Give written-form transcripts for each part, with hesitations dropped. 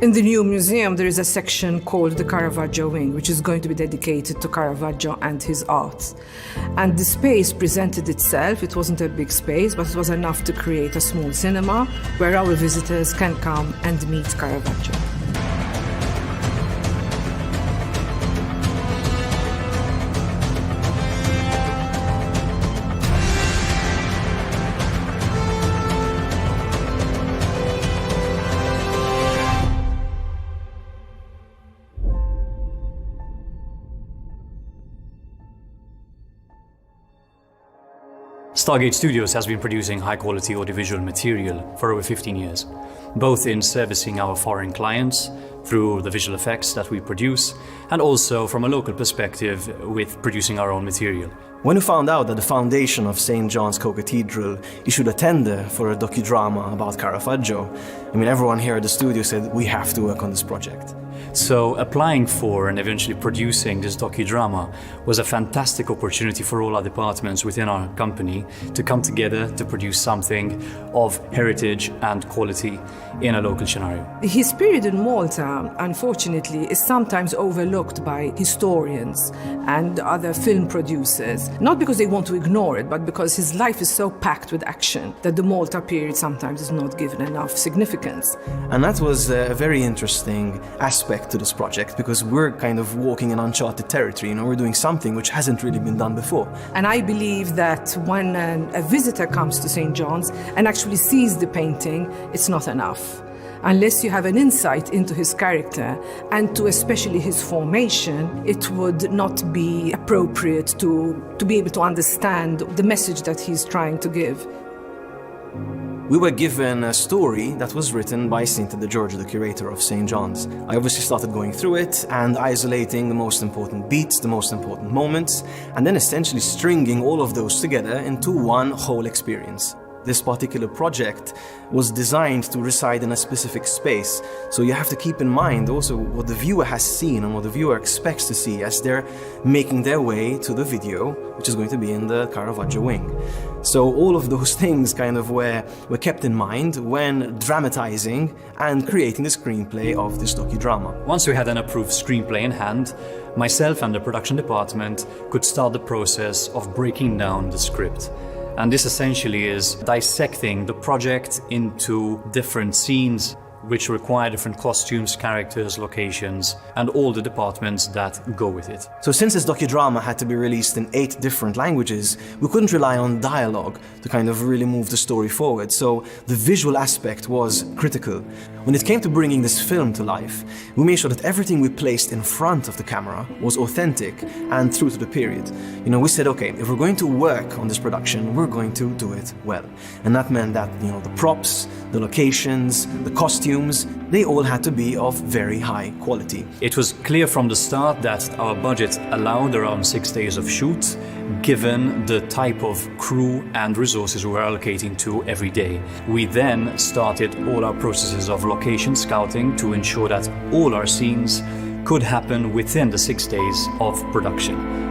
In the new museum, there is a section called the Caravaggio wing, which is going to be dedicated to Caravaggio and his art. And the space presented itself. It wasn't a big space, but it was enough to create a small cinema where our visitors can come and meet Caravaggio. Stargate Studios has been producing high-quality audiovisual material for over 15 years, both in servicing our foreign clients through the visual effects that we produce, and also from a local perspective with producing our own material. When we found out that the foundation of St. John's Co-Cathedral issued a tender for a docudrama about Caravaggio, everyone here at the studio said, we have to work on this project. So applying for and eventually producing this docudrama was a fantastic opportunity for all our departments within our company to come together to produce something of heritage and quality in a local scenario. His period in Malta, unfortunately, is sometimes overlooked by historians and other film producers, not because they want to ignore it, but because his life is so packed with action that the Malta period sometimes is not given enough significance. And that was a very interesting aspect to this project, because we're kind of walking in uncharted territory. We're doing something which hasn't really been done before. And I believe that when a visitor comes to St. John's and actually sees the painting, it's not enough. Unless you have an insight into his character and to especially his formation, it would not be appropriate to be able to understand the message that he's trying to give. We were given a story that was written by Saint George, the curator of St. John's. I obviously started going through it and isolating the most important beats, the most important moments, and then essentially stringing all of those together into one whole experience. This particular project was designed to reside in a specific space, so you have to keep in mind also what the viewer has seen and what the viewer expects to see as they're making their way to the video, which is going to be in the Caravaggio wing. So all of those things kind of were kept in mind when dramatizing and creating the screenplay of this docudrama. Once we had an approved screenplay in hand, myself and the production department could start the process of breaking down the script. And this essentially is dissecting the project into different scenes which require different costumes, characters, locations, and all the departments that go with it. So since this docudrama had to be released in 8 different languages, we couldn't rely on dialogue to kind of really move the story forward, so the visual aspect was critical. When it came to bringing this film to life, we made sure that everything we placed in front of the camera was authentic and true to the period. We said, okay, if we're going to work on this production, we're going to do it well. And that meant that, the props, the locations, the costumes, they all had to be of very high quality. It was clear from the start that our budget allowed around 6 days of shoot, given the type of crew and resources we were allocating to every day. We then started all our processes of location scouting to ensure that all our scenes could happen within the 6 days of production.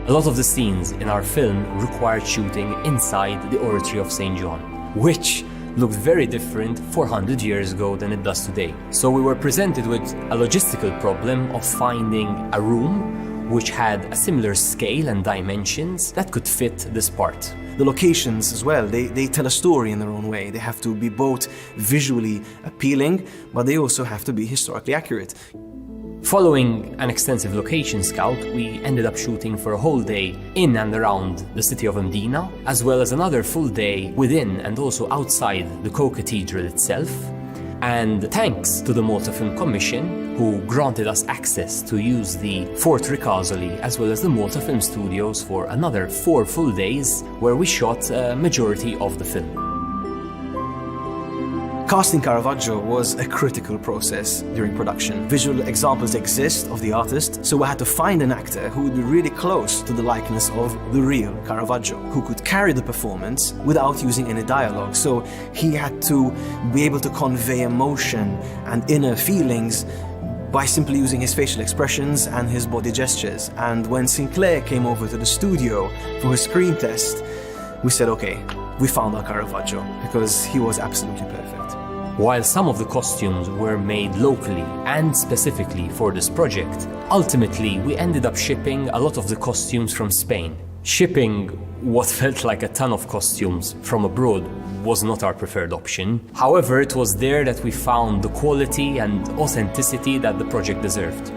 A lot of the scenes in our film required shooting inside the oratory of St. John, which looked very different 400 years ago than it does today. So we were presented with a logistical problem of finding a room which had a similar scale and dimensions that could fit this part. The locations as well, they tell a story in their own way. They have to be both visually appealing, but they also have to be historically accurate. Following an extensive location scout, we ended up shooting for a whole day in and around the city of Mdina, as well as another full day within and also outside the Co-Cathedral itself. And thanks to the Malta Film Commission, who granted us access to use the Fort Ricasoli as well as the Malta Film Studios for another 4 full days, where we shot a majority of the film. Casting Caravaggio was a critical process during production. Visual examples exist of the artist, so we had to find an actor who would be really close to the likeness of the real Caravaggio, who could carry the performance without using any dialogue. So he had to be able to convey emotion and inner feelings by simply using his facial expressions and his body gestures. And when Sinclair came over to the studio for his screen test, we said, okay, we found our Caravaggio, because he was absolutely perfect. While some of the costumes were made locally and specifically for this project, ultimately we ended up shipping a lot of the costumes from Spain. Shipping what felt like a ton of costumes from abroad was not our preferred option. However, it was there that we found the quality and authenticity that the project deserved.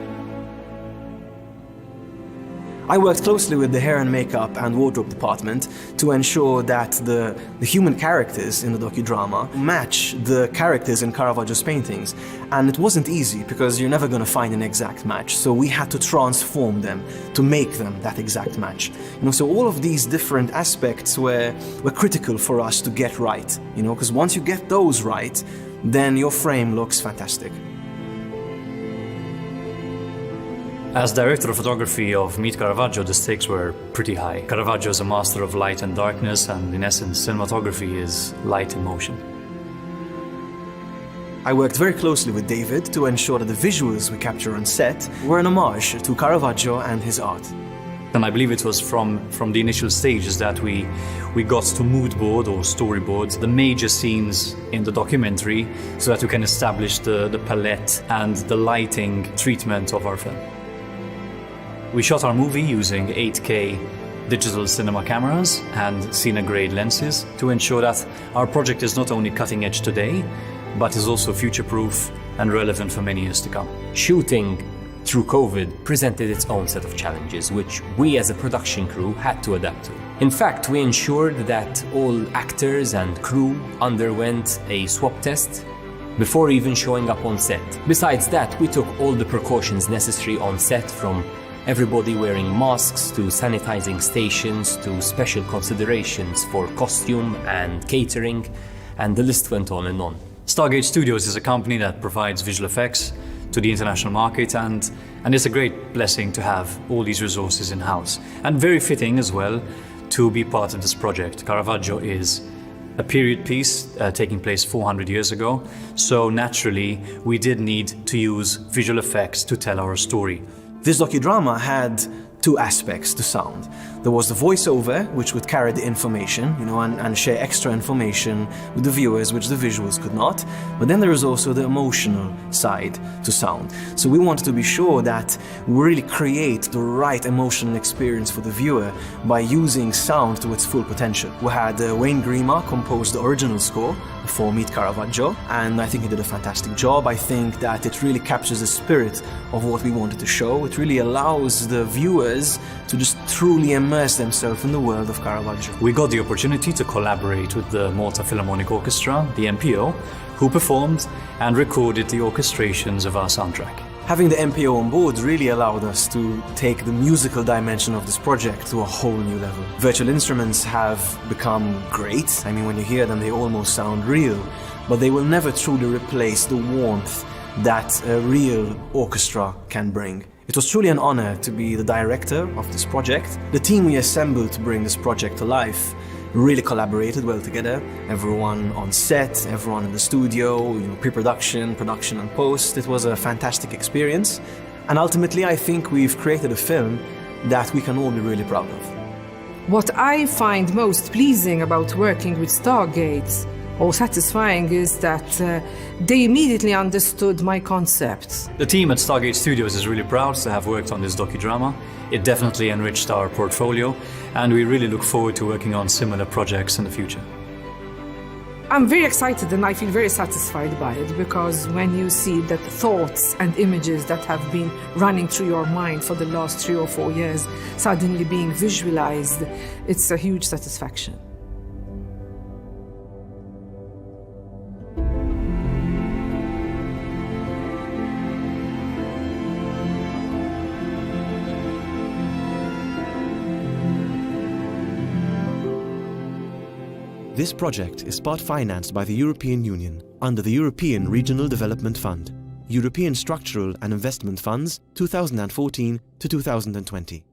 I worked closely with the hair and makeup and wardrobe department to ensure that the human characters in the docudrama match the characters in Caravaggio's paintings. And it wasn't easy because you're never going to find an exact match. So we had to transform them to make them that exact match. So all of these different aspects were critical for us to get right. Because once you get those right, then your frame looks fantastic. As director of photography of Meet Caravaggio, the stakes were pretty high. Caravaggio is a master of light and darkness, and in essence, cinematography is light in motion. I worked very closely with David to ensure that the visuals we capture on set were an homage to Caravaggio and his art. And I believe it was from the initial stages that we got to mood board or storyboard the major scenes in the documentary so that we can establish the palette and the lighting treatment of our film. We shot our movie using 8K digital cinema cameras and Cine-grade lenses to ensure that our project is not only cutting edge today, but is also future-proof and relevant for many years to come. Shooting through COVID presented its own set of challenges, which we as a production crew had to adapt to. In fact, we ensured that all actors and crew underwent a swab test before even showing up on set. Besides that, we took all the precautions necessary on set, from everybody wearing masks to sanitizing stations to special considerations for costume and catering, and the list went on and on. Stargate Studios is a company that provides visual effects to the international market, and it's a great blessing to have all these resources in-house. And very fitting as well to be part of this project. Caravaggio is a period piece taking place 400 years ago, so naturally we did need to use visual effects to tell our story. This docudrama had two aspects to sound. There was the voiceover, which would carry the information, and share extra information with the viewers, which the visuals could not. But then there is also the emotional side to sound. So we wanted to be sure that we really create the right emotional experience for the viewer by using sound to its full potential. We had Wayne Grima compose the original score for Meet Caravaggio, and I think he did a fantastic job. I think that it really captures the spirit of what we wanted to show. It really allows the viewers to just truly immerse themselves in the world of Caravaggio. We got the opportunity to collaborate with the Malta Philharmonic Orchestra, the MPO, who performed and recorded the orchestrations of our soundtrack. Having the MPO on board really allowed us to take the musical dimension of this project to a whole new level. Virtual instruments have become great. When you hear them, they almost sound real, but they will never truly replace the warmth that a real orchestra can bring. It was truly an honor to be the director of this project. The team we assembled to bring this project to life really collaborated well together. Everyone on set, everyone in the studio, pre-production, production and post. It was a fantastic experience. And ultimately, I think we've created a film that we can all be really proud of. What I find most pleasing about working with Stargate, or satisfying, is that they immediately understood my concepts. The team at Stargate Studios is really proud to have worked on this docudrama. It definitely enriched our portfolio, and we really look forward to working on similar projects in the future. I'm very excited and I feel very satisfied by it, because when you see that thoughts and images that have been running through your mind for the last 3 or 4 years suddenly being visualized, it's a huge satisfaction. This project is part-financed by the European Union under the European Regional Development Fund, European Structural and Investment Funds 2014 to 2020.